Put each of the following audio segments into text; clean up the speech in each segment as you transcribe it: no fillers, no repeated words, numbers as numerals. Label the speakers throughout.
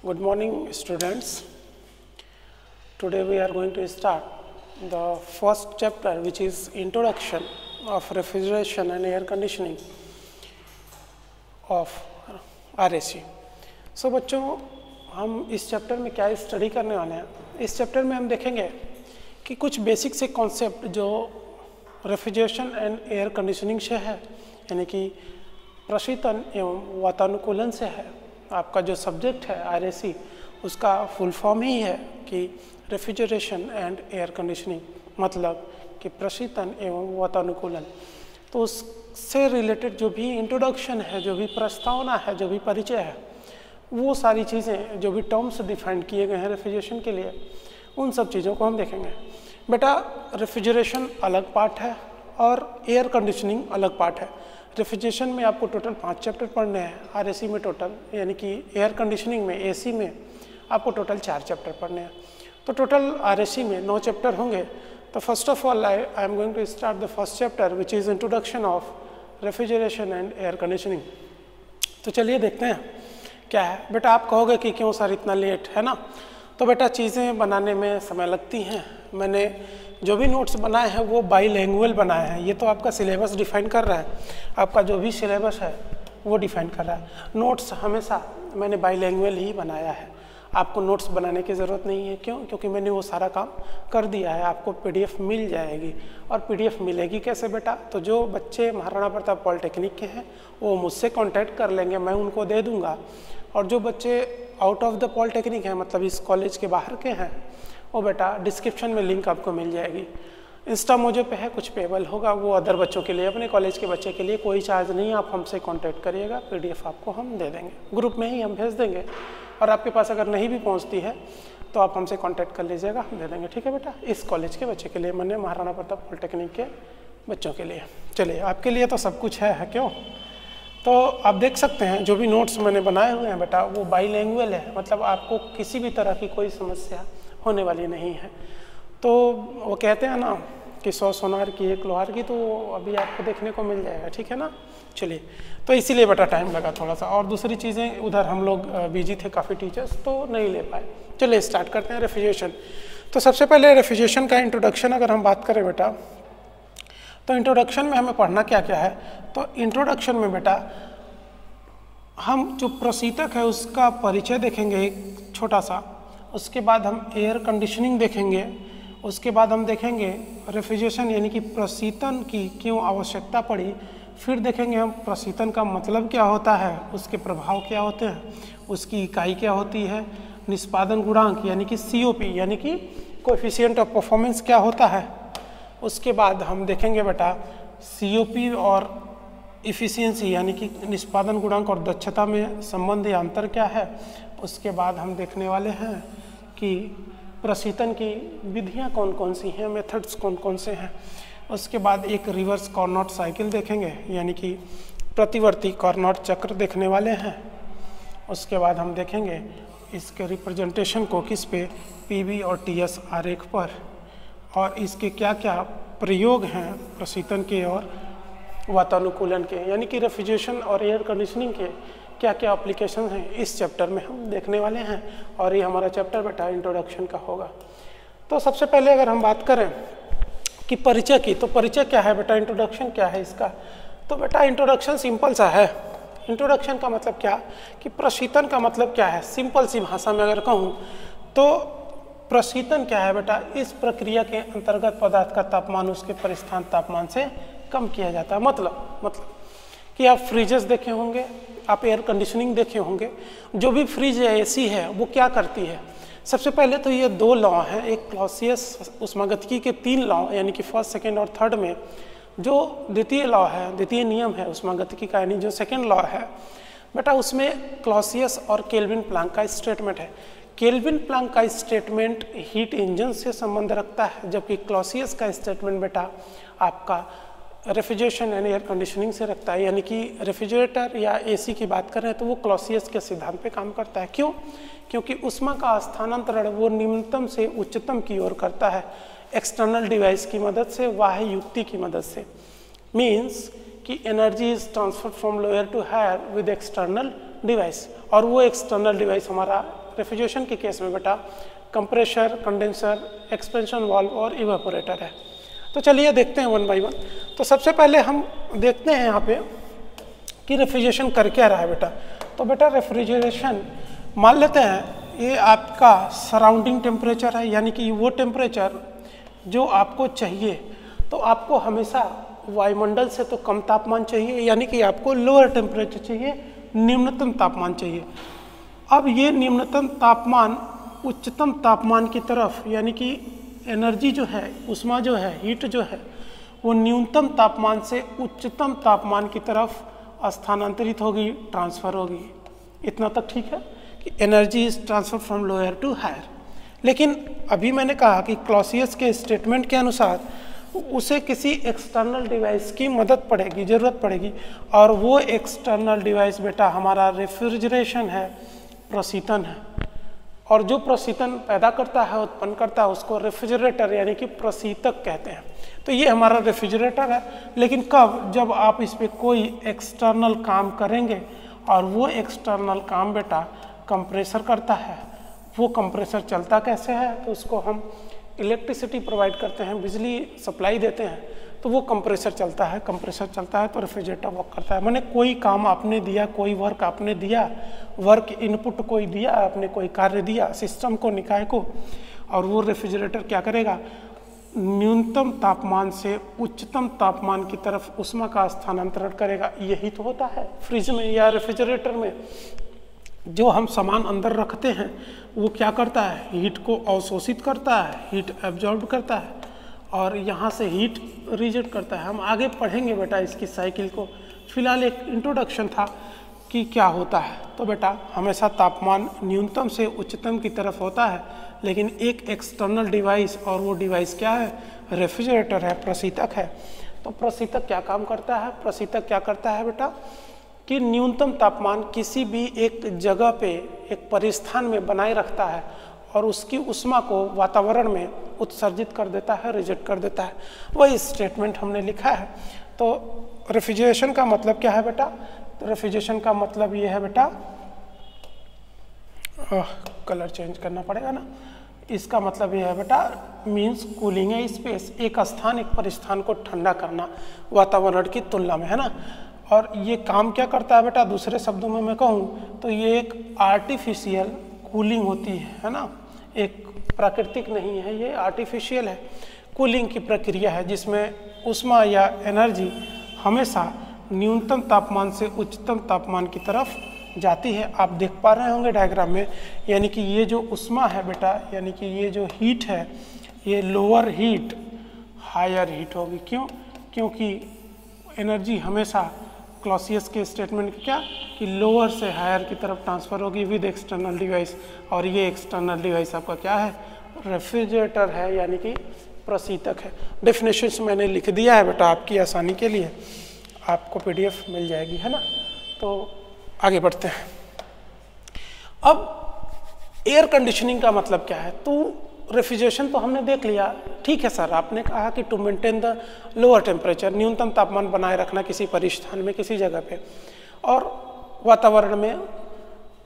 Speaker 1: Good morning, students. Today we are going to start the first chapter, which is Introduction of Refrigeration and Air Conditioning of RAC. So बच्चों, हम इस chapter में क्या study करने वाले हैं? इस चैप्टर में हम देखेंगे कि कुछ बेसिक से कॉन्सेप्ट जो रेफ्रिजरेशन एंड एयर कंडीशनिंग से है, यानी कि प्रशीतन एवं वातानुकूलन से है। आपका जो सब्जेक्ट है RAC, उसका फुल फॉर्म ही है कि रेफ्रिजरेशन एंड एयर कंडीशनिंग, मतलब कि प्रशीतन एवं वातानुकूलन। तो उससे रिलेटेड जो भी इंट्रोडक्शन है, जो भी प्रस्तावना है, जो भी परिचय है, वो सारी चीज़ें जो भी टर्म्स डिफाइन किए गए हैं रेफ्रिजरेशन के लिए, उन सब चीज़ों को हम देखेंगे। बेटा, रेफ्रिजरेशन अलग पार्ट है और एयर कंडीशनिंग अलग पार्ट है। रेफ्रिजरेशन में आपको टोटल 5 चैप्टर पढ़ने हैं, RAC में टोटल, यानी कि एयर कंडीशनिंग में AC में आपको टोटल 4 चैप्टर पढ़ने हैं। तो टोटल RAC में 9 चैप्टर होंगे। तो first of all I am going to start the first chapter which is introduction of refrigeration and air conditioning. तो चलिए देखते हैं क्या है। बेटा, आप कहोगे कि क्यों सर इतना लेट, है ना? तो बेटा, चीज़ें बनाने में समय लगती हैं। मैंने जो भी नोट्स बनाए हैं वो बाईलैंग्वेज बनाए हैं। ये तो आपका सिलेबस डिफाइन कर रहा है, आपका जो भी सिलेबस है वो डिफाइन कर रहा है। नोट्स हमेशा मैंने बाईलैंग्वेज ही बनाया है। आपको नोट्स बनाने की ज़रूरत नहीं है। क्यों? क्योंकि मैंने वो सारा काम कर दिया है। आपको PDF मिल जाएगी। और PDF मिलेगी कैसे बेटा? तो जो बच्चे महाराणा प्रताप पॉलिटेक्निक के हैं वो मुझसे कॉन्टैक्ट कर लेंगे, मैं उनको दे दूँगा। और जो बच्चे आउट ऑफ द पॉलिटेक्निक हैं, मतलब इस कॉलेज के बाहर के हैं, वो बेटा डिस्क्रिप्शन में लिंक आपको मिल जाएगी। इंस्टा मोजो पे है, कुछ पेबल होगा, वो अदर बच्चों के लिए, अपने कॉलेज के बच्चे के लिए कोई चार्ज नहीं। आप हमसे कांटेक्ट करिएगा, PDF आपको हम दे देंगे, ग्रुप में ही हम भेज देंगे। और आपके पास अगर नहीं भी पहुंचती है तो आप हमसे कांटेक्ट कर लीजिएगा, हम दे देंगे। ठीक है बेटा? इस कॉलेज के बच्चे के लिए, मैंने महाराणा प्रताप पॉलिटेक्निक के बच्चों के लिए। चलिए, आपके लिए तो सब कुछ है क्यों? तो आप देख सकते हैं जो भी नोट्स मैंने बनाए हुए हैं बेटा, वो बाईलैंग्वेज है, मतलब आपको किसी भी तरह की कोई समस्या होने वाली नहीं है। तो वो कहते हैं ना कि 100 सोनार की 1 लोहार की, तो अभी आपको देखने को मिल जाएगा। ठीक है ना? चलिए, तो इसीलिए बेटा टाइम लगा थोड़ा सा, और दूसरी चीज़ें उधर हम लोग बिजी थे, काफ़ी टीचर्स, तो नहीं ले पाए। चलिए स्टार्ट करते हैं रेफ्रिजरेशन। तो सबसे पहले रेफ्रिजरेशन का इंट्रोडक्शन अगर हम बात करें बेटा, तो इंट्रोडक्शन में हमें पढ़ना क्या क्या है? तो इंट्रोडक्शन में बेटा हम जो प्रशीतक है उसका परिचय देखेंगे एक छोटा सा, उसके बाद हम एयर कंडीशनिंग देखेंगे, उसके बाद हम देखेंगे रेफ्रिजरेशन यानी कि प्रशीतन की क्यों आवश्यकता पड़ी, फिर देखेंगे हम प्रशीतन का मतलब क्या होता है, उसके प्रभाव क्या होते हैं, उसकी इकाई क्या होती है, निष्पादन गुणांक यानी कि COP यानी कि कोएफिशिएंट ऑफ परफॉर्मेंस क्या होता है। उसके बाद हम देखेंगे बेटा COP और इफ़िशियंसी यानी कि निष्पादन गुणांक और दक्षता में संबंध या अंतर क्या है। उसके बाद हम देखने वाले हैं कि प्रशीतन की विधियां कौन कौन सी हैं, मेथड्स कौन कौन से हैं। उसके बाद एक रिवर्स कार्नोट साइकिल देखेंगे, यानी कि प्रतिवर्ती कार्नोट चक्र देखने वाले हैं। उसके बाद हम देखेंगे इसके रिप्रेजेंटेशन को किस पे, PV और TS आरेख पर, और इसके क्या क्या प्रयोग हैं प्रशीतन के और वातानुकूलन के, यानी कि रेफ्रिजरेशन और एयर कंडीशनिंग के क्या क्या एप्लीकेशन हैं, इस चैप्टर में हम देखने वाले हैं। और ये हमारा चैप्टर बेटा इंट्रोडक्शन का होगा। तो सबसे पहले अगर हम बात करें कि परिचय की, तो परिचय क्या है बेटा, इंट्रोडक्शन क्या है इसका? तो बेटा इंट्रोडक्शन सिंपल सा है। इंट्रोडक्शन का मतलब क्या कि प्रशीतन का मतलब क्या है, सिंपल सी भाषा में अगर कहूँ तो प्रशीतन क्या है बेटा, इस प्रक्रिया के अंतर्गत पदार्थ का तापमान उसके परिस्थान तापमान से कम किया जाता है। मतलब कि आप फ्रीजेस देखे होंगे, आप एयर कंडीशनिंग देखे होंगे, जो भी फ्रिज या AC है वो क्या करती है? सबसे पहले तो ये 2 लॉ हैं, एक क्लॉसियस उष्मागतिकी के 3 लॉ यानी कि फर्स्ट, सेकेंड और थर्ड में जो द्वितीय लॉ है, द्वितीय नियम है उष्मागतिकी का, यानी जो सेकेंड लॉ है बेटा, उसमें क्लॉसियस और केल्विन प्लैंक का स्टेटमेंट है। केल्विन प्लैंक का स्टेटमेंट हीट इंजन से संबंध रखता है, जबकि क्लॉसियस का स्टेटमेंट बेटा आपका रेफ्रिजरेशन एंड एयर कंडीशनिंग से रखता है। यानी कि रेफ्रिजरेटर या AC की बात करें तो वो क्लॉसियस के सिद्धांत पे काम करता है। क्यों? क्योंकि ऊष्मा का स्थानांतरण वो निम्नतम से उच्चतम की ओर करता है, एक्सटर्नल डिवाइस की मदद से, बाह्य युक्ति की मदद से। मीन्स कि energy is transferred from lower to higher with external device, और वो एक्सटर्नल डिवाइस हमारा रेफ्रिजरेशन के केस में बेटा कंप्रेसर, कंडेंसर, एक्सपेंशन वाल्व और इवेपोरेटर है। तो चलिए देखते हैं वन बाय वन। तो सबसे पहले हम देखते हैं यहाँ पे कि रेफ्रिजरेशन कर क्या रहा है बेटा। तो बेटा रेफ्रिजरेशन मान लेते हैं ये आपका सराउंडिंग टेम्परेचर है, यानी कि वो टेम्परेचर जो आपको चाहिए। तो आपको हमेशा वायुमंडल से तो कम तापमान चाहिए, यानी कि आपको लोअर टेम्परेचर चाहिए, निम्नतम तापमान चाहिए। अब ये निम्नतम तापमान उच्चतम तापमान की तरफ, यानी कि एनर्जी जो है, ऊष्मा जो है, हीट जो है, वो न्यूनतम तापमान से उच्चतम तापमान की तरफ स्थानांतरित होगी, ट्रांसफर होगी। इतना तक ठीक है कि energy is transfer from lower to higher. लेकिन अभी मैंने कहा कि क्लॉसियस के स्टेटमेंट के अनुसार उसे किसी एक्सटर्नल डिवाइस की मदद पड़ेगी, ज़रूरत पड़ेगी, और वो एक्सटर्नल डिवाइस बेटा हमारा रेफ्रिजरेशन है, प्रशीतन है। और जो प्रशीतन पैदा करता है, उत्पन्न करता है, उसको रेफ्रिजरेटर यानी कि प्रशीतक कहते हैं। तो ये हमारा रेफ्रिजरेटर है। लेकिन कब? जब आप इस पर कोई एक्सटर्नल काम करेंगे, और वो एक्सटर्नल काम बेटा कंप्रेसर करता है। वो कंप्रेसर चलता कैसे है? तो उसको हम इलेक्ट्रिसिटी प्रोवाइड करते हैं, बिजली सप्लाई देते हैं, तो वो कंप्रेसर चलता है। कंप्रेसर चलता है तो रेफ्रिजरेटर वर्क करता है। मैंने कोई काम आपने दिया, कोई वर्क आपने दिया, वर्क इनपुट कोई दिया, आपने कोई कार्य दिया सिस्टम को, निकाय को, और वो रेफ्रिजरेटर क्या करेगा? न्यूनतम तापमान से उच्चतम तापमान की तरफ ऊष्मा का स्थानांतरण करेगा। यही तो होता है फ्रिज में या रेफ्रिजरेटर में। जो हम सामान अंदर रखते हैं वो क्या करता है? हीट को अवशोषित करता है, हीट एब्जॉर्ब करता है, और यहाँ से हीट रिजेक्ट करता है। हम आगे पढ़ेंगे बेटा इसकी साइकिल को। फिलहाल एक इंट्रोडक्शन था कि क्या होता है। तो बेटा हमेशा तापमान न्यूनतम से उच्चतम की तरफ होता है, लेकिन एक एक्सटर्नल डिवाइस, और वो डिवाइस क्या है? रेफ्रिजरेटर है, प्रशीतक है। तो प्रशीतक क्या काम करता है? प्रशीतक क्या करता है बेटा कि न्यूनतम तापमान किसी भी एक जगह पे, एक परिस्थान में बनाए रखता है, और उसकी ऊष्मा को वातावरण में उत्सर्जित कर देता है, रिजेक्ट कर देता है। वही स्टेटमेंट हमने लिखा है। तो रेफ्रिजरेशन का मतलब क्या है बेटा? तो रेफ्रिजरेशन का मतलब ये है बेटा, कलर चेंज करना पड़ेगा ना। इसका मतलब ये है बेटा, मीन्स कूलिंग है स्पेस, एक स्थान, एक परिस्थान को ठंडा करना वातावरण की तुलना में, है ना। और ये काम क्या करता है बेटा? दूसरे शब्दों में मैं कहूँ तो ये एक आर्टिफिशियल कूलिंग होती है ना, एक प्राकृतिक नहीं है, ये आर्टिफिशियल है। कूलिंग की प्रक्रिया है जिसमें ऊष्मा या एनर्जी हमेशा न्यूनतम तापमान से उच्चतम तापमान की तरफ जाती है। आप देख पा रहे होंगे डायग्राम में, यानी कि ये जो ऊष्मा है बेटा, यानी कि ये जो हीट है, ये लोअर हीट हायर हीट होगी। क्यों? क्योंकि एनर्जी हमेशा क्लॉसियस के स्टेटमेंट क्या कि लोअर से हायर की तरफ ट्रांसफर होगी विद एक्सटर्नल डिवाइस। और ये एक्सटर्नल डिवाइस आपका क्या है? रेफ्रिजरेटर है, यानी कि प्रशीतक है। डेफिनेशन मैंने लिख दिया है बेटा आपकी आसानी के लिए, आपको पीडीएफ मिल जाएगी, है ना। तो आगे बढ़ते हैं। अब एयर कंडीशनिंग का मतलब क्या है? तो रेफ्रिजरेशन तो हमने देख लिया, ठीक है सर। आपने कहा कि to maintain the lower temperature, न्यूनतम तापमान बनाए रखना किसी परिस्थान में, किसी जगह पे, और वातावरण में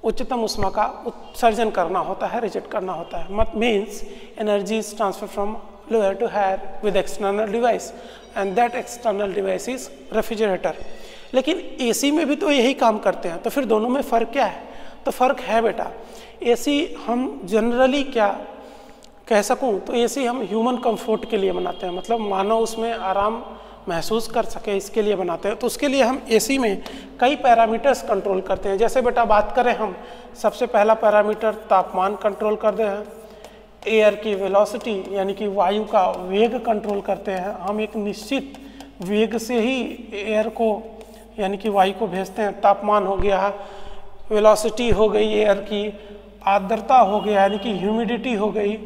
Speaker 1: उच्चतम ऊष्मा का उत्सर्जन करना होता है, रिजेक्ट करना होता है। मत means energy is transfer from lower to higher with external device, and that external device is refrigerator. लेकिन एसी में भी तो यही काम करते हैं, तो फिर दोनों में फ़र्क क्या है? तो फ़र्क है बेटा, एसी हम जनरली क्या कह सकूं तो एसी हम ह्यूमन कंफर्ट के लिए बनाते हैं, मतलब मानव उसमें आराम महसूस कर सके, इसके लिए बनाते हैं। तो उसके लिए हम एसी में कई पैरामीटर्स कंट्रोल करते हैं। जैसे बेटा बात करें हम, सबसे पहला पैरामीटर तापमान कंट्रोल करते हैं, एयर की वेलोसिटी यानी कि वायु का वेग कंट्रोल करते हैं। हम एक निश्चित वेग से ही एयर को यानी कि वायु को भेजते हैं। तापमान हो गया, वेलोसिटी हो गई एयर की, आर्द्रता हो गया यानी कि ह्यूमिडिटी हो गई,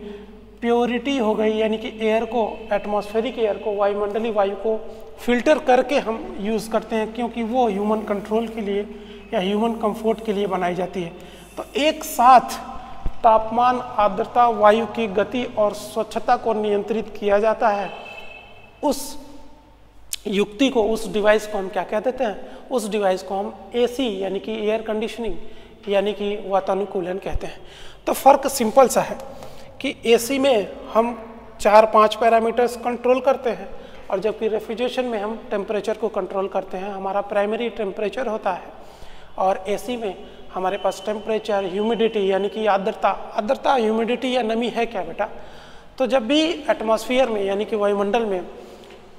Speaker 1: प्योरिटी हो गई यानी कि एयर को, एटमॉस्फेरिक एयर को, वायुमंडलीय वायु को फिल्टर करके हम यूज़ करते हैं, क्योंकि वो ह्यूमन कंट्रोल के लिए या ह्यूमन कंफर्ट के लिए बनाई जाती है। तो एक साथ तापमान, आर्द्रता, वायु की गति और स्वच्छता को नियंत्रित किया जाता है उस युक्ति को, उस डिवाइस को हम क्या कह देते हैं? उस डिवाइस को हम एसी यानी कि एयर कंडीशनिंग यानी कि वातानुकूलन कहते हैं। तो फर्क सिंपल सा है कि एसी में हम 4-5 पैरामीटर्स कंट्रोल करते हैं और जबकि रेफ्रिजरेशन में हम टेम्परेचर को कंट्रोल करते हैं, हमारा प्राइमरी टेम्परेचर होता है। और एसी में हमारे पास टेम्परेचर, ह्यूमिडिटी यानी कि आर्द्रता ह्यूमिडिटी या नमी है क्या बेटा? तो जब भी एटमॉस्फेयर में यानी कि वायुमंडल में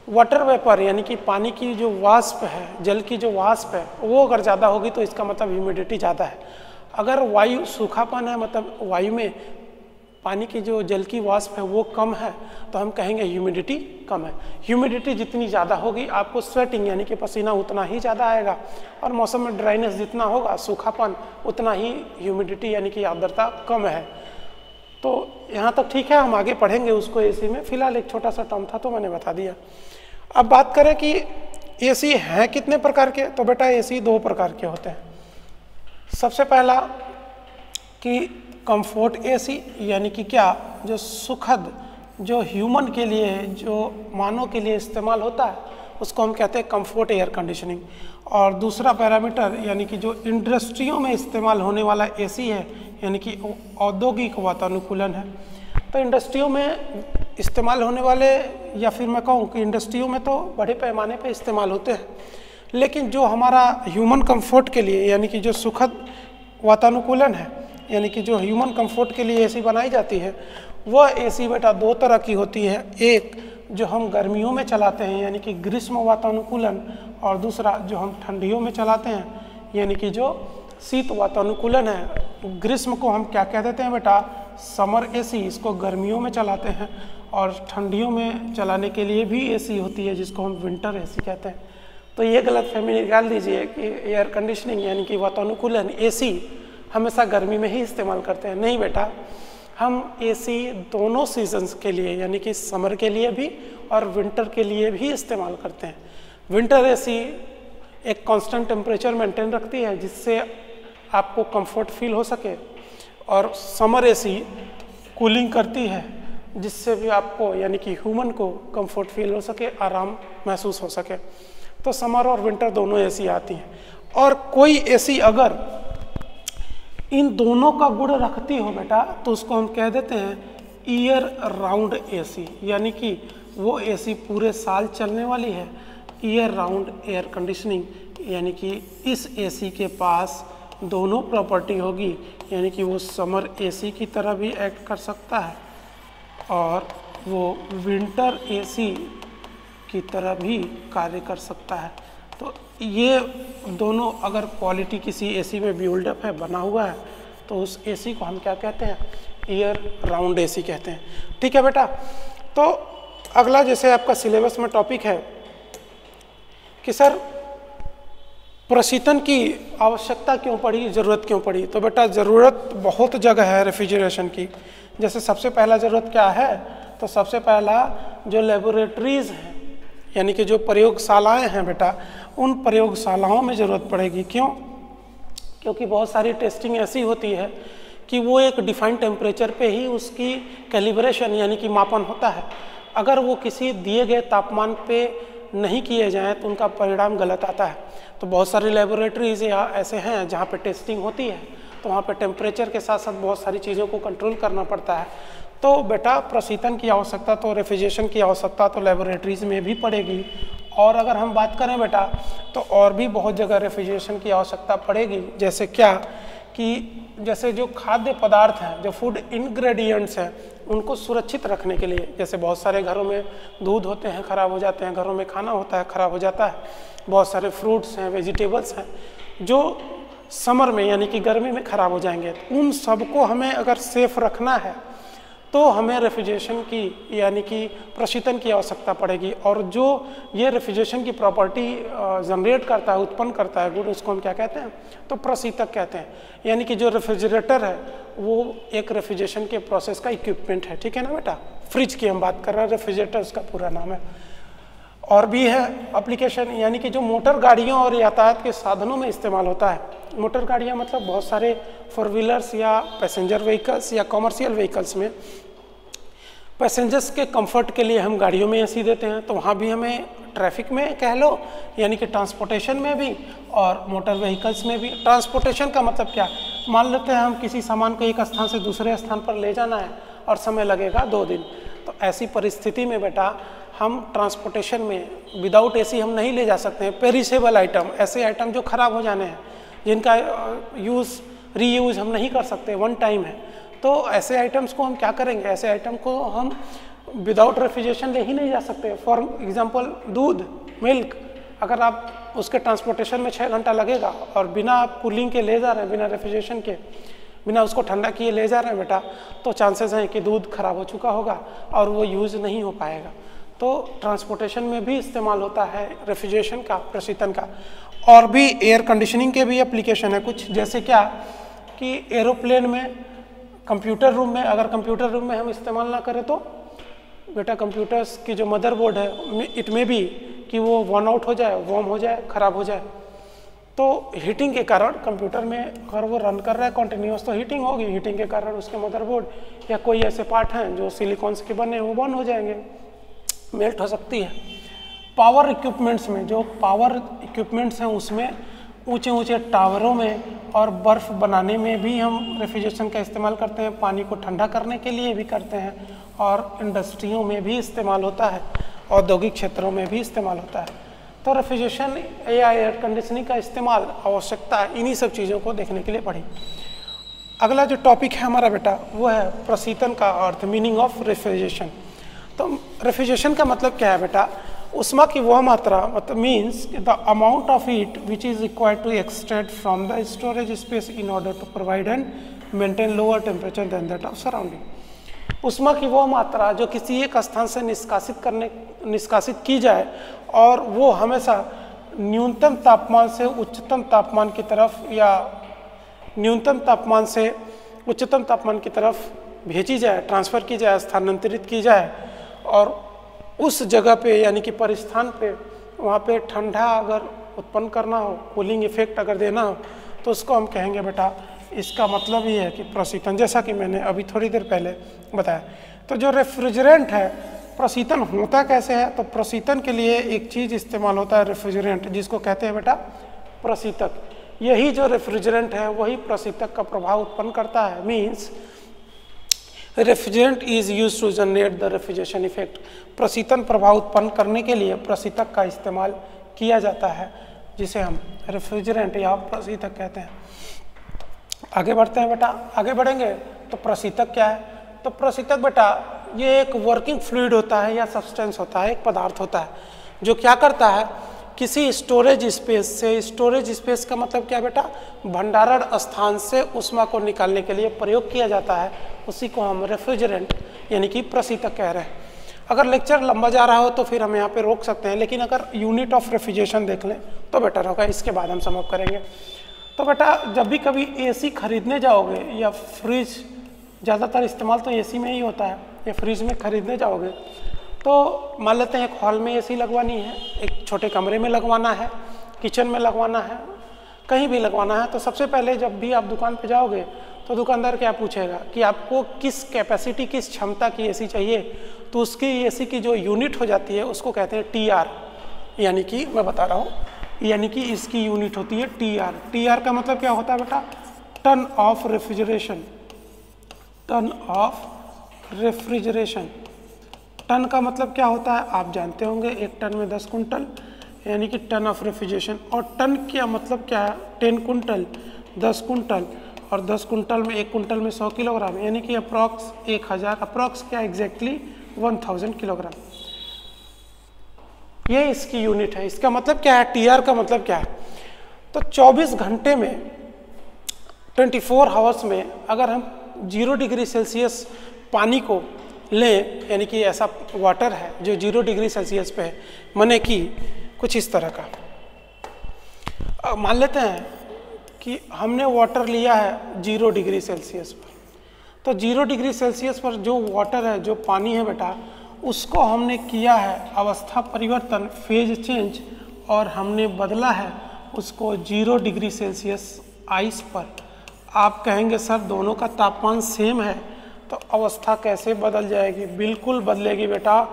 Speaker 1: वाटर वेपर यानी कि पानी की जो वाष्प है, जल की जो वाष्प है, वो अगर ज़्यादा होगी तो इसका मतलब ह्यूमिडिटी ज़्यादा है। अगर वायु सूखापन है, मतलब वायु में पानी की जो जल की वाष्प है वो कम है, तो हम कहेंगे ह्यूमिडिटी कम है। ह्यूमिडिटी जितनी ज़्यादा होगी आपको स्वेटिंग यानी कि पसीना उतना ही ज़्यादा आएगा, और मौसम में ड्राइनेस जितना होगा, सूखापन, उतना ही ह्यूमिडिटी यानी कि आर्द्रता कम है। तो यहाँ तक ठीक है, हम आगे पढ़ेंगे उसको एसी में। फिलहाल एक छोटा सा टर्म था तो मैंने बता दिया। अब बात करें कि एसी हैं कितने प्रकार के, तो बेटा एसी 2 प्रकार के होते हैं। सबसे पहला कि कंफर्ट एसी यानी कि क्या, जो सुखद, जो ह्यूमन के लिए, जो मानव के लिए इस्तेमाल होता है, उसको हम कहते हैं कंफर्ट एयर कंडीशनिंग। और दूसरा पैरामीटर यानी कि जो इंडस्ट्रियों में इस्तेमाल होने वाला एसी है यानी कि औद्योगिक वातानुकूलन है। तो इंडस्ट्रियों में इस्तेमाल होने वाले, या फिर मैं कहूँ कि इंडस्ट्रियों में तो बड़े पैमाने पे इस्तेमाल होते हैं, लेकिन जो हमारा ह्यूमन कंफर्ट के लिए यानी कि जो सुखद वातानुकूलन है, यानी कि जो ह्यूमन कंफर्ट के लिए एसी बनाई जाती है, वह एसी बेटा 2 तरह की होती है। एक जो हम गर्मियों में चलाते हैं यानी कि ग्रीष्म वातानुकूलन, और दूसरा जो हम ठंडियों में चलाते हैं यानी कि जो शीत वातानुकूलन है। ग्रीष्म को हम क्या कह देते हैं बेटा? समर एसी, इसको गर्मियों में चलाते हैं। और ठंडियों में चलाने के लिए भी एसी होती है जिसको हम विंटर एसी कहते हैं। तो ये गलतफहमी निकाल दीजिए कि एयर कंडीशनिंग यानी कि वातानुकूलन एसी हमेशा गर्मी में ही इस्तेमाल करते हैं। नहीं बेटा, हम एसी दोनों सीजन्स के लिए यानी कि समर के लिए भी और विंटर के लिए भी इस्तेमाल करते हैं। विंटर एसी एक कांस्टेंट टेम्परेचर मेंटेन रखती है जिससे आपको कंफर्ट फील हो सके, और समर एसी कूलिंग करती है जिससे भी आपको यानी कि ह्यूमन को कंफर्ट फील हो सके, आराम महसूस हो सके। तो समर और विंटर दोनों एसी आती हैं। और कोई एसी अगर इन दोनों का गुण रखती हो बेटा, तो उसको हम कह देते हैं ईयर राउंड एसी, यानी कि वो एसी पूरे साल चलने वाली है। ईयर राउंड एयर कंडीशनिंग यानी कि इस एसी के पास दोनों प्रॉपर्टी होगी, यानी कि वो समर एसी की तरह भी एक्ट कर सकता है और वो विंटर एसी की तरह भी कार्य कर सकता है। तो ये दोनों अगर क्वालिटी किसी एसी में बिल्डअप है, बना हुआ है, तो उस एसी को हम क्या कहते हैं? ईयर राउंड एसी कहते हैं। ठीक है बेटा। तो अगला जैसे आपका सिलेबस में टॉपिक है कि सर प्रशीतन की आवश्यकता क्यों पड़ी, ज़रूरत क्यों पड़ी? तो बेटा ज़रूरत बहुत जगह है रेफ्रिजरेशन की। जैसे सबसे पहला ज़रूरत क्या है? तो सबसे पहला जो लेबोरेटरीज़ हैं यानी कि जो प्रयोगशालाएं हैं बेटा, उन प्रयोगशालाओं में ज़रूरत पड़ेगी। क्यों? क्योंकि बहुत सारी टेस्टिंग ऐसी होती है कि वो एक डिफाइंड टेम्परेचर पे ही उसकी कैलिब्रेशन यानी कि मापन होता है। अगर वो किसी दिए गए तापमान पे नहीं किए जाएँ तो उनका परिणाम गलत आता है। तो बहुत सारी लेबोरेटरीज या ऐसे हैं जहाँ पे टेस्टिंग होती है, तो वहाँ पे टेम्परेचर के साथ साथ बहुत सारी चीज़ों को कंट्रोल करना पड़ता है। तो बेटा प्रशीतन की आवश्यकता, तो रेफ्रिजरेशन की आवश्यकता तो लेबोरेटरीज में भी पड़ेगी। और अगर हम बात करें बेटा तो और भी बहुत जगह रेफ्रिजरेशन की आवश्यकता पड़ेगी। जैसे क्या कि जैसे जो खाद्य पदार्थ हैं, जो फूड इंग्रेडिएंट्स हैं, उनको सुरक्षित रखने के लिए, जैसे बहुत सारे घरों में दूध होते हैं ख़राब हो जाते हैं, घरों में खाना होता है ख़राब हो जाता है, बहुत सारे फ्रूट्स हैं, वेजिटेबल्स हैं जो समर में यानी कि गर्मी में ख़राब हो जाएंगे। उन सबको हमें अगर सेफ रखना है तो हमें रेफ्रिजरेशन की यानी कि प्रशीतन की आवश्यकता पड़ेगी। और जो ये रेफ्रिजरेशन की प्रॉपर्टी जनरेट करता है, उत्पन्न करता है गुण, उसको हम क्या कहते हैं? तो प्रशीतक कहते हैं। यानी कि जो रेफ्रिजरेटर है वो एक रेफ्रिजरेशन के प्रोसेस का इक्विपमेंट है। ठीक है ना बेटा? फ्रिज की हम बात कर रहे हैं, रेफ्रिजरेटर उसका पूरा नाम है। और भी है एप्लीकेशन, यानी कि जो मोटर गाड़ियों और यातायात के साधनों में इस्तेमाल होता है। मोटर गाड़ियाँ मतलब बहुत सारे 4 व्हीलर्स या पैसेंजर व्हीकल्स या कॉमर्शियल व्हीकल्स में पैसेंजर्स के कंफर्ट के लिए हम गाड़ियों में एसी देते हैं, तो वहाँ भी हमें ट्रैफिक में कह लो यानी कि ट्रांसपोर्टेशन में भी और मोटर व्हीकल्स में भी। ट्रांसपोर्टेशन का मतलब क्या, मान लेते हैं हम किसी सामान को एक स्थान से दूसरे स्थान पर ले जाना है और समय लगेगा 2 दिन, तो ऐसी परिस्थिति में बेटा हम ट्रांसपोर्टेशन में विदाउट एसी हम नहीं ले जा सकते हैं। पेरिसेबल आइटम, ऐसे आइटम जो खराब हो जाने हैं, जिनका यूज़ रीयूज़ हम नहीं कर सकते, वन टाइम है, तो ऐसे आइटम्स को हम क्या करेंगे, ऐसे आइटम को हम विदाउट रेफ्रिजरेशन ले ही नहीं जा सकते। फॉर एग्जांपल दूध, मिल्क, अगर आप उसके ट्रांसपोर्टेशन में 6 घंटा लगेगा और बिना आप कूलिंग के ले जा रहे हैं, बिना रेफ्रिजरेशन के, बिना उसको ठंडा किए ले जा रहे हैं बेटा, तो चांसेस हैं कि दूध खराब हो चुका होगा और वो यूज़ नहीं हो पाएगा। तो ट्रांसपोर्टेशन में भी इस्तेमाल होता है रेफ्रिजरेशन का, प्रशीतन का। और भी एयर कंडीशनिंग के भी एप्लीकेशन है कुछ, जैसे क्या कि एरोप्लेन में, कंप्यूटर रूम में, अगर कंप्यूटर रूम में हम इस्तेमाल ना करें तो बेटा कंप्यूटर्स की जो मदरबोर्ड है इट में भी कि वो वर्न आउट हो जाए, वार्म हो जाए, ख़राब हो जाए, तो हीटिंग के कारण कंप्यूटर में अगर वो रन कर रहा है कंटिन्यूस तो हीटिंग होगी, हीटिंग के कारण उसके मदरबोर्ड या कोई ऐसे पार्ट हैं जो सिलिकॉन के बने हैं वो बर्न हो जाएंगे, मेल्ट हो सकती है। पावर इक्विपमेंट्स में, जो पावर इक्विपमेंट्स हैं उसमें ऊंचे ऊंचे टावरों में और बर्फ़ बनाने में भी हम रेफ्रिजरेशन का इस्तेमाल करते हैं, पानी को ठंडा करने के लिए भी करते हैं और इंडस्ट्रियों में भी इस्तेमाल होता है, औद्योगिक क्षेत्रों में भी इस्तेमाल होता है। तो रेफ्रिजरेशन या एयर कंडीशनिंग का इस्तेमाल आवश्यकता इन्हीं सब चीज़ों को देखने के लिए पड़ी। अगला जो टॉपिक है हमारा बेटा वो है प्रशीतन का अर्थ, मीनिंग ऑफ रेफ्रिजरेशन। तो रेफ्रिजरेशन का मतलब क्या है बेटा, उष्मा की वह मात्रा, मतलब means the amount of heat which is required to extract from the storage space in order to provide and maintain lower temperature than that of surrounding. उष्मा की वह मात्रा जो किसी एक स्थान से निष्कासित की जाए और वो हमेशा न्यूनतम तापमान से उच्चतम तापमान की तरफ या न्यूनतम तापमान से उच्चतम तापमान की तरफ भेजी जाए, ट्रांसफ़र की जाए, स्थानांतरित की जाए, और उस जगह पे यानी कि परिस्थान पे वहाँ पे ठंडा अगर उत्पन्न करना हो, कूलिंग इफेक्ट अगर देना हो, तो उसको हम कहेंगे बेटा, इसका मतलब ये है कि प्रशीतन, जैसा कि मैंने अभी थोड़ी देर पहले बताया। तो जो रेफ्रिजरेंट है, प्रशीतन होता कैसे है, तो प्रशीतन के लिए एक चीज़ इस्तेमाल होता है रेफ्रिजरेंट, जिसको कहते हैं बेटा प्रशीतक। यही जो रेफ्रिजरेंट है वही प्रशीतक का प्रभाव उत्पन्न करता है। Means refrigerant is use to generate the refrigeration effect. प्रशीतन प्रभाव उत्पन्न करने के लिए प्रशीतक का इस्तेमाल किया जाता है, जिसे हम रेफ्रिजरेंट या प्रशीतक कहते हैं। आगे बढ़ते हैं बेटा, आगे बढ़ेंगे तो प्रशीतक क्या है। तो प्रशीतक बेटा ये एक वर्किंग फ्लूइड होता है या सब्सटेंस होता है, एक पदार्थ होता है जो क्या करता है, किसी स्टोरेज स्पेस से, स्टोरेज स्पेस का मतलब क्या बेटा, भंडारण स्थान से ऊष्मा को निकालने के लिए प्रयोग किया जाता है, उसी को हम रेफ्रिजरेंट यानी कि प्रशीतक कह रहे हैं। अगर लेक्चर लंबा जा रहा हो तो फिर हम यहाँ पे रोक सकते हैं, लेकिन अगर यूनिट ऑफ रेफ्रिजरेशन देख लें तो बेटर होगा, इसके बाद हम समाप्त करेंगे। तो बेटा जब भी कभी एसी खरीदने जाओगे या फ्रिज, ज़्यादातर इस्तेमाल तो एसी में ही होता है, या फ्रिज में खरीदने जाओगे तो मान लेते हैं एक हॉल में एसी लगवानी है, एक छोटे कमरे में लगवाना है, किचन में लगवाना है, कहीं भी लगवाना है, तो सबसे पहले जब भी आप दुकान पे जाओगे तो दुकानदार क्या पूछेगा कि आपको किस कैपेसिटी, किस क्षमता की एसी चाहिए, तो उसकी एसी की जो यूनिट हो जाती है उसको कहते हैं टीआर, यानी कि मैं बता रहा हूँ, यानी कि इसकी यूनिट होती है टीआर। टीआर का मतलब क्या होता है बेटा, ton of refrigeration, ton of refrigeration. Ton का मतलब क्या होता है आप जानते होंगे, एक टन में 10 कुंटल, यानी कि टन ऑफ रेफ्रिजरेशन। और टन का मतलब क्या है, 10 कुंटल, 10 कुंटल, और 10 कुंटल में 1 कुंटल में 100 किलोग्राम, यानी कि अप्रॉक्स 1000, अप्रॉक्स क्या एग्जैक्टली 1000 किलोग्राम, ये इसकी यूनिट है। इसका मतलब क्या है, टीआर का मतलब क्या है, तो 24 घंटे में, 24 आवर्स में अगर हम 0 डिग्री सेल्सियस पानी को लें, यानी कि ऐसा वाटर है जो 0 डिग्री सेल्सियस पे है, माने कि कुछ इस तरह का, मान लेते हैं कि हमने वाटर लिया है 0 डिग्री सेल्सियस पर, तो 0 डिग्री सेल्सियस पर जो वाटर है, जो पानी है बेटा, उसको हमने किया है अवस्था परिवर्तन, फेज चेंज, और हमने बदला है उसको 0 डिग्री सेल्सियस आइस पर। आप कहेंगे सर दोनों का तापमान सेम है, तो अवस्था कैसे बदल जाएगी? बिल्कुल बदलेगी बेटा।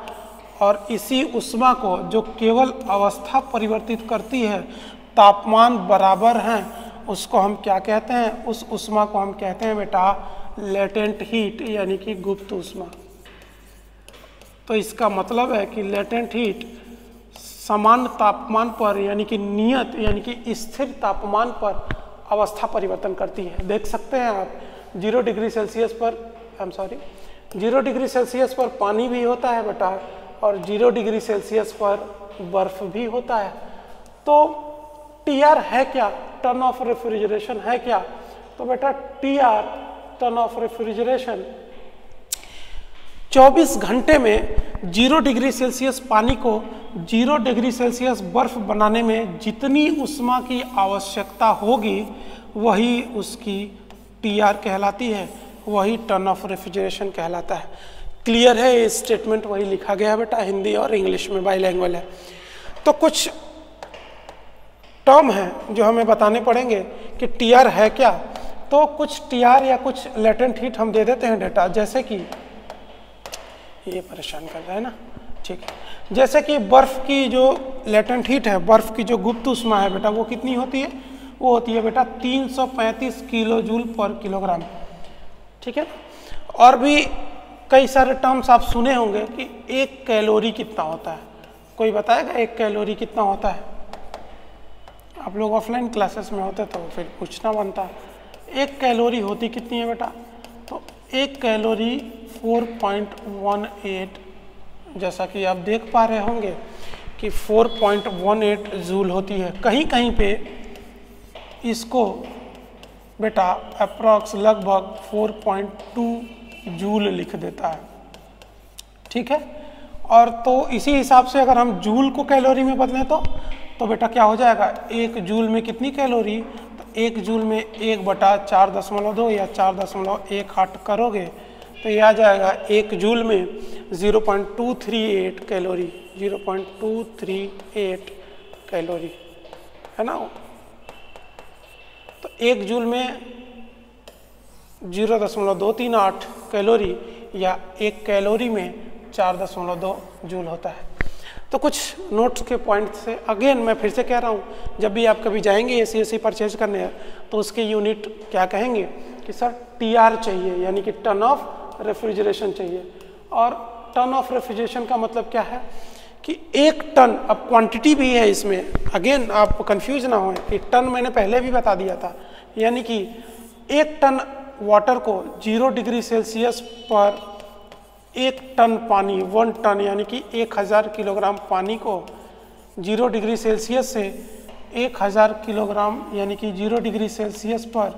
Speaker 1: और इसी ऊष्मा को जो केवल अवस्था परिवर्तित करती है, तापमान बराबर हैं, उसको हम क्या कहते हैं? उस ऊष्मा को हम कहते हैं बेटा लेटेंट हीट, यानी कि गुप्त ऊष्मा। तो इसका मतलब है कि लेटेंट हीट सामान्य तापमान पर यानी कि नियत यानी कि स्थिर तापमान पर अवस्था परिवर्तन करती है। देख सकते हैं आप 0 डिग्री सेल्सियस पर 0 डिग्री सेल्सियस पर पानी भी होता है बेटा, और 0 डिग्री सेल्सियस पर बर्फ भी होता है। तो TR है क्या? टर्न ऑफ रेफ्रिजरेशन है क्या? तो बेटा TR टर्न ऑफ रेफ्रिजरेशन 24 घंटे में 0 डिग्री सेल्सियस पानी को 0 डिग्री सेल्सियस बर्फ बनाने में जितनी ऊष्मा की आवश्यकता होगी वही उसकी TR कहलाती है, वही टर्न ऑफ रेफ्रिजरेशन कहलाता है। क्लियर है? ये स्टेटमेंट वही लिखा गया है बेटा, हिंदी और इंग्लिश में बाइलैंग्वेज है। तो कुछ टर्म है जो हमें बताने पड़ेंगे कि TR है क्या। तो कुछ TR या कुछ लेटेंट हीट हम दे देते हैं डेटा, जैसे कि ये परेशान कर रहा है ना, ठीक है। जैसे कि बर्फ की जो लेटेंट हीट है, बर्फ की जो गुप्त ऊष्मा है बेटा, वो कितनी होती है? वो होती है बेटा 335 किलो जूल पर किलोग्राम, ठीक है। और भी कई सारे टर्म्स आप सुने होंगे कि 1 कैलोरी कितना होता है। कोई बताएगा 1 कैलोरी कितना होता है? आप लोग ऑफलाइन क्लासेस में होते तो फिर पूछना बनता है। 1 कैलोरी होती कितनी है बेटा? तो 1 कैलोरी 4.18, जैसा कि आप देख पा रहे होंगे कि 4.18 जूल होती है। कहीं कहीं पे इसको बेटा अप्रॉक्स लगभग 4.2 जूल लिख देता है, ठीक है। और तो इसी हिसाब से अगर हम जूल को कैलोरी में बदलें तो बेटा क्या हो जाएगा? 1 जूल में कितनी कैलोरी? तो 1 जूल में 1/4.2 या 4.18 करोगे तो ये आ जाएगा 1 जूल में 0.238 कैलोरी, 0.238 कैलोरी, है ना। तो 1 जूल में 0.238 कैलोरी या 1 कैलोरी में 4.2 जूल होता है। तो कुछ नोट्स के पॉइंट से अगेन मैं फिर से कह रहा हूँ, जब भी आप कभी जाएंगे AC परचेज करने तो उसके यूनिट क्या कहेंगे कि सर TR चाहिए, यानी कि टर्न ऑफ रेफ्रिजरेशन चाहिए। और टर्न ऑफ रेफ्रिजरेशन का मतलब क्या है कि 1 टन, अब क्वांटिटी भी है इसमें, अगेन आप कंफ्यूज ना हो, कि टन मैंने पहले भी बता दिया था, यानी कि 1 टन वाटर को 0 डिग्री सेल्सियस पर 1 टन पानी, 1 टन यानी कि 1000 किलोग्राम पानी को 0 डिग्री सेल्सियस से 1000 किलोग्राम यानी कि 0 डिग्री सेल्सियस पर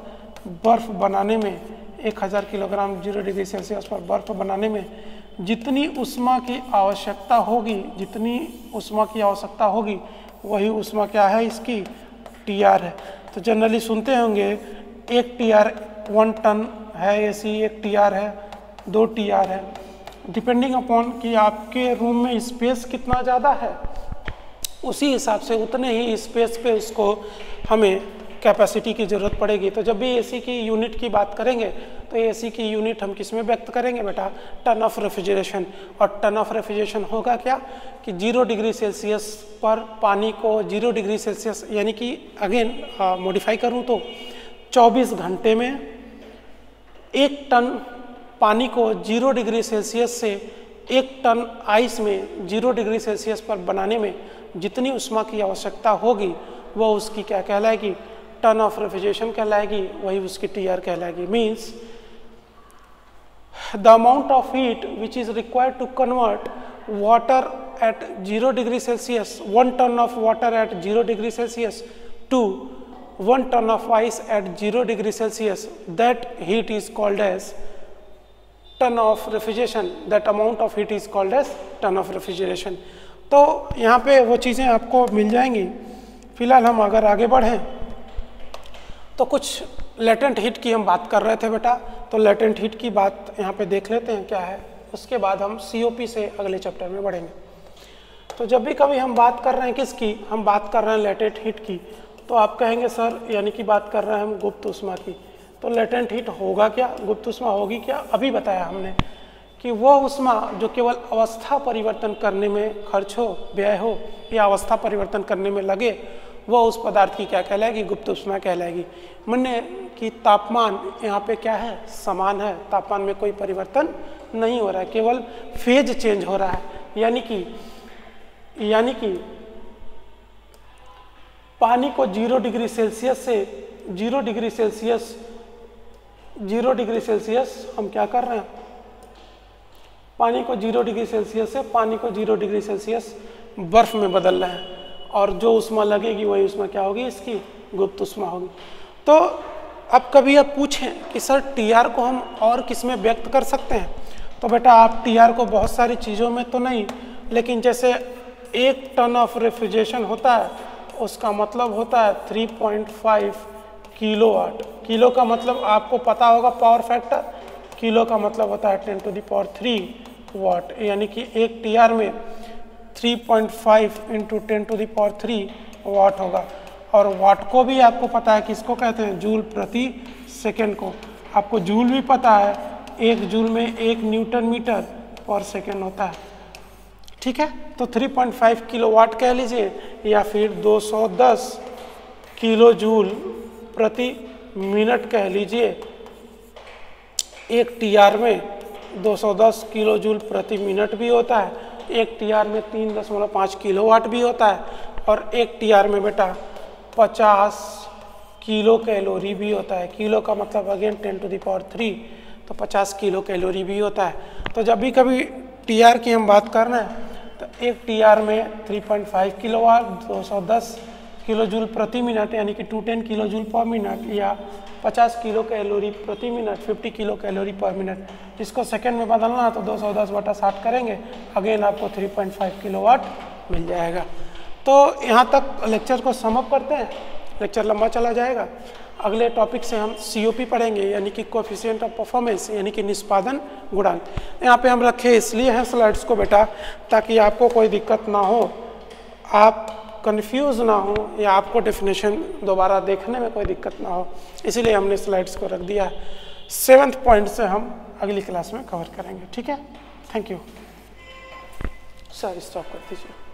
Speaker 1: बर्फ बनाने में, 1000 किलोग्राम 0 डिग्री सेल्सियस पर बर्फ बनाने में जितनी ऊष्मा की आवश्यकता होगी, जितनी ऊष्मा की आवश्यकता होगी वही ऊष्मा क्या है? इसकी TR है। तो जनरली सुनते होंगे 1 TR 1 टन है AC, 1 TR है, 2 TR है, डिपेंडिंग अपॉन कि आपके रूम में स्पेस कितना ज़्यादा है, उसी हिसाब से उतने ही स्पेस पे उसको हमें कैपेसिटी की ज़रूरत पड़ेगी। तो जब भी AC की यूनिट की बात करेंगे तो AC की यूनिट हम किस में व्यक्त करेंगे बेटा? Turn of refrigeration. और टर्न ऑफ रेफ्रिजरेशन होगा क्या कि 0 डिग्री सेल्सियस पर पानी को 0 डिग्री सेल्सियस यानी कि अगेन मॉडिफाई करूँ तो 24 घंटे में 1 टन पानी को 0 डिग्री सेल्सियस से 1 टन आइस में 0 डिग्री सेल्सियस पर बनाने में जितनी ऊष्मा की आवश्यकता होगी वो उसकी क्या कहलाएगी? टर्न ऑफ रेफ्रिजरेशन कहलाएगी, वही उसकी TR कहलाएगी। Means the amount of heat which is required to convert water at 0 degree Celsius, 1 ton of water at 0 degree Celsius to 1 ton of ice at 0 degree Celsius, that heat is called as ton of refrigeration, that amount of heat is called as ton of refrigeration. तो यहाँ पे वो चीज़ें आपको मिल जाएंगी। फिलहाल हम अगर आगे बढ़ें तो कुछ लेटेंट हीट की हम बात कर रहे थे बेटा, तो लेटेंट हीट की बात यहाँ पे देख लेते हैं क्या है, उसके बाद हम COP से अगले चैप्टर में बढ़ेंगे। तो जब भी कभी हम बात कर रहे हैं किसकी, हम बात कर रहे हैं लेटेंट हीट की, तो आप कहेंगे सर यानी कि बात कर रहे हैं हम गुप्त ऊष्मा की। तो लेटेंट हीट होगा क्या, गुप्त ऊष्मा होगी क्या? अभी बताया हमने कि वह ऊष्मा जो केवल अवस्था परिवर्तन करने में खर्च हो, व्यय हो या अवस्था परिवर्तन करने में लगे, वह उस पदार्थ की क्या कहलाएगी? गुप्त ऊष्मा कहलाएगी। माने कि तापमान यहाँ पे क्या है? समान है, तापमान में कोई परिवर्तन नहीं हो रहा है, केवल फेज चेंज हो रहा है। यानी कि पानी को 0 डिग्री सेल्सियस से 0 डिग्री सेल्सियस हम क्या कर रहे हैं? पानी को 0 डिग्री सेल्सियस से पानी को 0 डिग्री सेल्सियस बर्फ में बदल रहे हैं, और जो ऊष्मा लगेगी वही ऊष्मा क्या होगी? इसकी गुप्त ऊष्मा होगी। तो अब कभी आप पूछें कि सर टीआर को हम और किस में व्यक्त कर सकते हैं, तो बेटा आप टीआर को बहुत सारी चीज़ों में तो नहीं, लेकिन जैसे 1 टन ऑफ रेफ्रिजरेशन होता है, उसका मतलब होता है 3.5 किलोवाट। किलो का मतलब आपको पता होगा पावर फैक्टर, किलो का मतलब होता है 10⁻³ वाट, यानी कि एक टीआर में 3.5 × 10⁻³ वाट होगा। और वाट को भी आपको पता है किसको कहते हैं? जूल प्रति सेकेंड को। आपको जूल भी पता है, 1 जूल में 1 न्यूटन मीटर पर सेकेंड होता है। ठीक है, तो 3.5 किलोवाट कह लीजिए, या फिर 210 किलो जूल प्रति मिनट कह लीजिए। एक टीआर में 210 किलो जूल प्रति मिनट भी होता है, एक टीआर में 3.5 किलोवाट भी होता है, और एक टीआर में बेटा 50 किलो कैलोरी भी होता है। किलो का मतलब अगेन 10⁻³, तो 50 किलो कैलोरी भी होता है। तो जब भी कभी टीआर की हम बात कर रहे हैं, तो एक टीआर में 3.5 किलोवाट, 210 किलो जूल प्रति मिनट, यानी कि 210 किलो जूल पर मिनट, या 50 किलो कैलोरी प्रति मिनट, 50 किलो कैलोरी पर मिनट। इसको सेकेंड में बदलना है तो 210/60 करेंगे, अगेन आपको 3.5 किलोवाट मिल जाएगा। तो यहाँ तक लेक्चर को समअप करते हैं, लेक्चर लंबा चला जाएगा। अगले टॉपिक से हम COP पढ़ेंगे, यानी कि कोएफिशिएंट ऑफ परफॉर्मेंस, यानी कि निष्पादन गुणांक। यहाँ पे हम रखे इसलिए हैं स्लाइड्स को बेटा, ताकि आपको कोई दिक्कत ना हो, आप कंफ्यूज ना हो, या आपको डेफिनेशन दोबारा देखने में कोई दिक्कत ना हो, इसीलिए हमने स्लाइड्स को रख दिया। 7th पॉइंट से हम अगली क्लास में कवर करेंगे। ठीक है, थैंक यू सर, स्टॉप कर दीजिए।